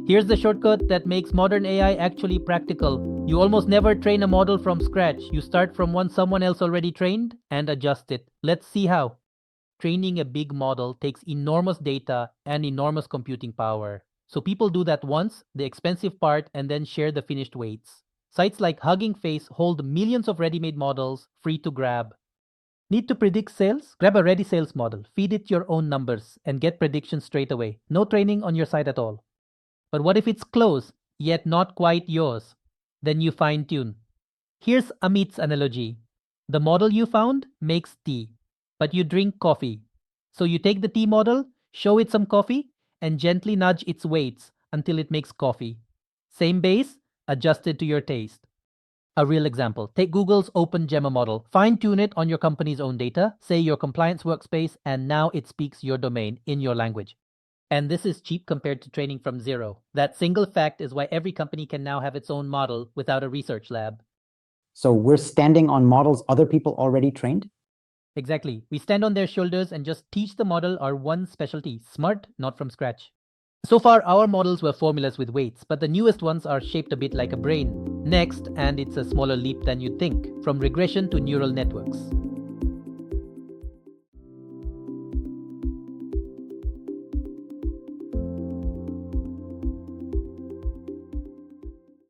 Here's the shortcut that makes modern AI actually practical. You almost never train a model from scratch. You start from one someone else already trained and adjust it. Let's see how. Training a big model takes enormous data and enormous computing power. So people do that once, the expensive part, and then share the finished weights. Sites like Hugging Face hold millions of ready-made models free to grab. Need to predict sales? Grab a ready sales model, feed it your own numbers, and get predictions straight away. No training on your site at all. But what if it's close, yet not quite yours? Then you fine-tune. Here's Amit's analogy. The model you found makes tea, but you drink coffee. So you take the tea model, show it some coffee, and gently nudge its weights until it makes coffee. Same base, adjusted to your taste. A real example. Take Google's Open Gemma model. Fine-tune it on your company's own data, say your compliance workspace, and now it speaks your domain in your language. And this is cheap compared to training from zero. That single fact is why every company can now have its own model without a research lab. So we're standing on models other people already trained? Exactly. We stand on their shoulders and just teach the model our one specialty, smart, not from scratch. So far, our models were formulas with weights, but the newest ones are shaped a bit like a brain. Next, and it's a smaller leap than you'd think, from regression to neural networks.